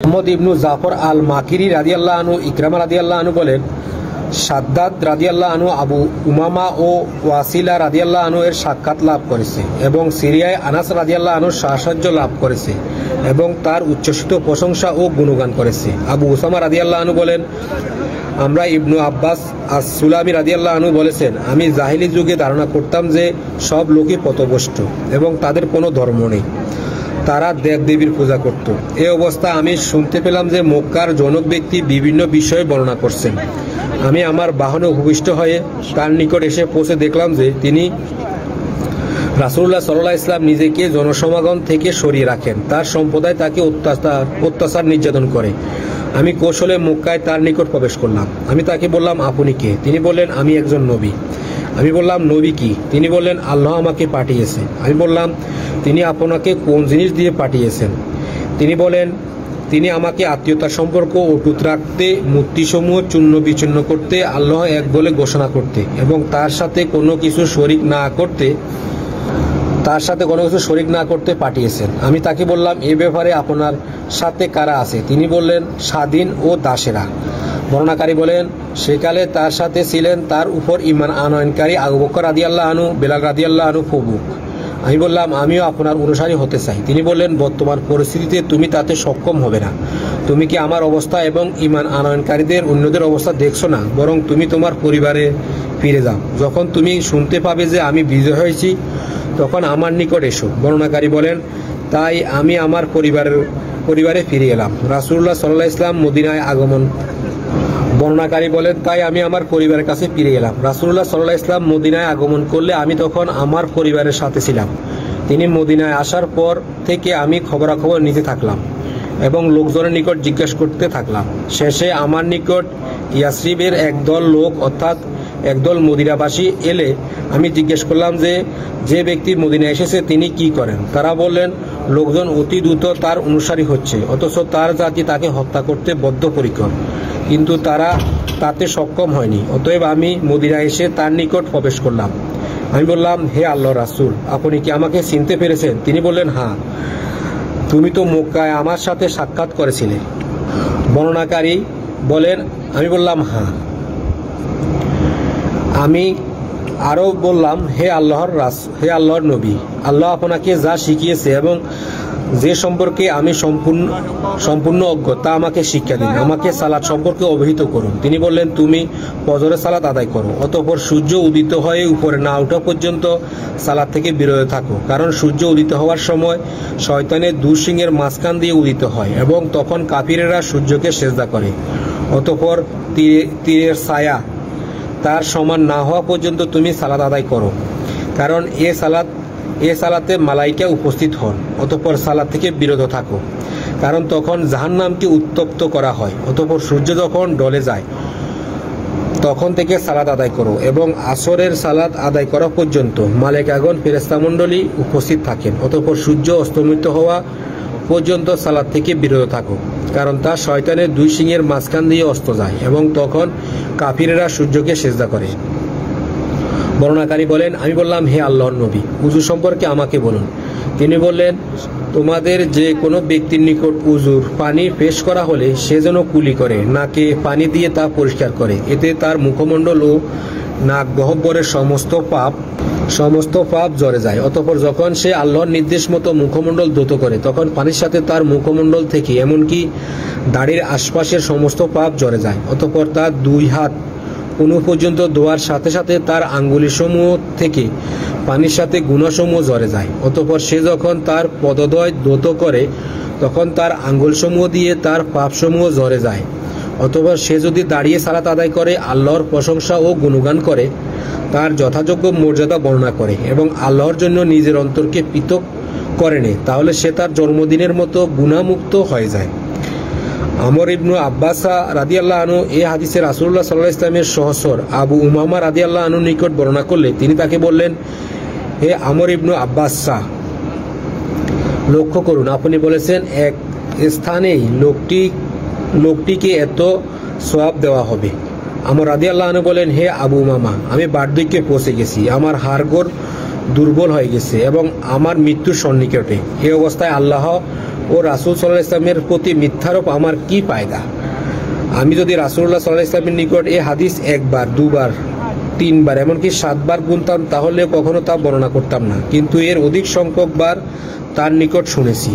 মোহাম্মদ ইবনু জাফর আল মাকিরি রাদিয়াল্লাহু আনহু ইকরামা রাদিয়াল্লাহু আনহু বলেন, সাদ্দাদ রাদিয়াল্লাহু আনহু আবু উমামা ও ওয়াসিলা রাদিয়াল্লাহু আনহু এর সাক্ষাৎ লাভ করেছে এবং সিরিয়ায় আনাস রাদিয়াল্লাহু আনহুর সাহায্য লাভ করেছে এবং তার উচ্ছ্বসিত প্রশংসা ও গুণগান করেছে। আবু উসামা রাদিয়াল্লাহু আনহু বলেন, আমরা ইবনু আব্বাস আস-সুলামি রাদিয়াল্লাহু আনহু বলেছেন, আমি জাহিলি যুগে ধারণা করতাম যে সব লোকই পথভ্রষ্ট এবং তাদের কোনো ধর্ম নেই, তারা দেবদেবীর পূজা করত। এই অবস্থা আমি শুনতে পেলাম যে মক্কার জনক ব্যক্তি বিভিন্ন বিষয়ে বর্ণনা করছেন। আমি আমার বাহনে উপবিষ্ট হয়ে তার নিকট এসে পৌঁছে দেখলাম যে তিনি রাসূলুল্লাহ সাল্লাল্লাহু আলাইহি ওয়াসাল্লাম নিজেকে জনসমাগম থেকে সরিয়ে রাখেন। তার সম্প্রদায় তাকে অত্যাচার নির্যাতন করে। আমি কৌশলে মক্কায় তার নিকট প্রবেশ করলাম। আমি তাকে বললাম, আপনি কে? তিনি বললেন, আমি একজন নবী। আমি বললাম, নবী কি? তিনি বললেন, আল্লাহ আমাকে পাঠিয়েছে। আমি বললাম, তিনি আপনাকে কোন জিনিস দিয়ে পাঠিয়েছেন? তিনি বলেন, তিনি আমাকে আত্মীয়তার সম্পর্ক অটুট রাখতে, মূর্তিসমূহ চূর্ণ বিচূর্ণ করতে, আল্লাহ এক বলে ঘোষণা করতে এবং তার সাথে কোনো কিছু শরিক না করতে পাঠিয়েছেন। আমি তাকে বললাম, এ ব্যাপারে আপনার সাথে কারা আছে? তিনি বললেন, স্বাধীন ও দাসেরা। বর্ণনাকারী বলেন, সেকালে তার সাথে ছিলেন তার উপর ঈমান আনয়নকারী আবু বকর রাদিয়াল্লাহু আনহু, বেলাল রাদিয়াল্লাহু আনহু প্রমুখ। আমি বললাম, আমিও আপনার অনুসারী হতে চাই। তিনি বললেন, বর্তমান পরিস্থিতিতে তুমি তাতে সক্ষম হবে না। তুমি কি আমার অবস্থা এবং ঈমান আনয়নকারীদের অন্যদের অবস্থা দেখছো না? বরং তুমি তোমার পরিবারে ফিরে যাও। যখন তুমি শুনতে পাবে যে আমি বিজয় হয়েছি, তখন আমার নিকট এসো। বর্ণনাকারী বলেন, তাই আমি আমার পরিবারে ফিরে এলাম। রাসূলুল্লাহ সাল্লাল্লাহু আলাইহি ওয়াসাল্লাম মদিনায় আগমন। বর্ণনাকারী বলেন, তাই আমি আমার পরিবারের কাছে ফিরে এলাম। রাসূলুল্লাহ সাল্লাল্লাহু আলাইহি ওয়াসাল্লাম মদিনায় আগমন করলে আমি তখন আমার পরিবারের সাথে ছিলাম। তিনি মদিনায় আসার পর থেকে আমি খবরাখবর নিতে থাকলাম এবং লোকজনের নিকট জিজ্ঞাসা করতে থাকলাম। শেষে আমার নিকট ইয়াসরিবের একদল লোক অর্থাৎ একদল মদিনাবাসী এলে আমি জিজ্ঞেস করলাম যে ব্যক্তি মদিনায় এসেছে তিনি কি করেন? তারা বললেন, লোকজন অতি দ্রুত তার অনুসারী হচ্ছে, অথচ তার জাতি তাকে হত্যা করতে বদ্ধপরিকর, কিন্তু তারা তাতে সক্ষম হয়নি। অতএব আমি মদিনায় এসে তার নিকট প্রবেশ করলাম। আমি বললাম, হে আল্লাহর রাসূল, আপনি কি আমাকে চিনতে পেরেছেন? তিনি বললেন, হ্যাঁ, তুমি তো মক্কায় আমার সাথে সাক্ষাৎ করেছিলে। বর্ণনাকারী বলেন, আমি বললাম, হ্যাঁ। আমি আরো বললাম, হে আল্লাহর নবী, আল্লাহ আপনাকে যা শিখিয়েছে এবং যে সম্পর্কে আমি সম্পূর্ণ অজ্ঞ তা আমাকে শিক্ষা দিন। আমাকে সালাত সম্পর্কে অবহিত করুন। তিনি বললেন, তুমি ফজরের সালাত আদায় করো, অতঃপর সূর্য উদিত হয়ে উপরে না ওঠা পর্যন্ত সালাত থেকে বিরত থাকো, কারণ সূর্য উদিত হওয়ার সময় শয়তানের দুই সিংহের মাঝখান দিয়ে উদিত হয় এবং তখন কাফিরেরা সূর্যকে সেজদা করে। অতঃপর তীরের ছায়া তার সমান না হওয়া পর্যন্ত তুমি সালাত আদায় করো, কারণ এ সালাতে মালাইকা উপস্থিত হন। অতঃপর সালাত থেকে বিরত থাকো, কারণ তখন জাহান্নামকে উত্তপ্ত করা হয়। অতঃপর সূর্য যখন ডলে যায় তখন থেকে সালাত আদায় করো এবং আসরের সালাত আদায় করা পর্যন্ত মালাইকাগণ ফেরেশতামণ্ডলী উপস্থিত থাকেন। অতঃপর সূর্য অস্তমিত হওয়া পর্যন্ত সালাত থেকে বিরত থাকো, কারণ তা শয়তানের দুই সিংহের মাঝখান দিয়ে অস্ত যায় এবং তখন কাফিরেরা সূর্যকে সেজদা করে। বর্ণনাকারী বলেন, আমি বললাম, হে আল্লাহর নবী, উযু সম্পর্কে আমাকে বলুন। তিনি বললেন, তোমাদের যে কোনো ব্যক্তির নিকট উযুর পানি পেশ করা হলে সে যেন কুলি করে, নাকে পানি দিয়ে তা পরিষ্কার করে, এতে তার মুখমণ্ডল ও নাক গহ্বরের সমস্ত পাপ ঝরে যায়। অতঃপর যখন সে আল্লাহর নির্দেশ মতো মুখমণ্ডল ধৌত করে, তখন পানির সাথে তার মুখমণ্ডল থেকে এমনকি দাড়ির আশপাশের সমস্ত পাপ ঝরে যায়। অতঃপর তার দুই হাত কোন পর্যন্ত ধোয়ার সাথে সাথে তার আঙ্গুলিসমূহ থেকে পানির সাথে গুনাহসমূহ ঝরে যায়। অতঃপর সে যখন তার পদদ্বয় ধৌত করে, তখন তার আঙ্গুলসমূহ দিয়ে তার পাপসমূহ ঝরে যায়। অতঃপর সে যদি দাঁড়িয়ে সালাত আদায় করে, আল্লাহর প্রশংসা ও গুণগান করে, তার যথাযোগ্য মর্যাদা বর্ণনা করে এবং আল্লাহর জন্য নিজের অন্তরকে পৃথক করে নেয়, তাহলে সে তার জন্মদিনের মতো গুনাহমুক্ত হয়ে যায়। আমর ইবনু আব্বাস রাদিয়াল্লাহু আনহু এই হাদিসে রাসূলুল্লাহ সাল্লাল্লাহু আলাইহি ওয়াসাল্লামের সহচর আবু উমামা রাদিয়াল্লাহু আনহুর নিকট বর্ণনা করলে তিনি তাকে বললেন, হে আমর ইবনু আব্বাস, লক্ষ্য করুন, আপনি বলেছেন এক স্থানেই লোকটিকে এত সওয়াব দেওয়া হবে। আমর রাদিয়াল্লাহু আনহু বলেন, হে আবু উমামা, আমি বার্ধক্যে পৌঁছে গেছি, আমার হাড়গোড় দুর্বল হয়ে গেছে এবং আমার মৃত্যুর সন্নিকটে। এই অবস্থায় আল্লাহ ও রাসূল সাল্লাল্লাহু আলাইহি ওয়াসাল্লামের প্রতি মিথ্যারোপ আমার কি ফায়দা? আমি যদি রাসূলুল্লাহ সাল্লাল্লাহু আলাইহি ওয়াসাল্লামের নিকট এই হাদিস একবার, দুবার, তিনবার, এমনকি 7 বার গুনতাম, তাহলে কখনো তা বর্ণনা করতাম না, কিন্তু এর অধিক সংখ্যক বার তার নিকট শুনেছি।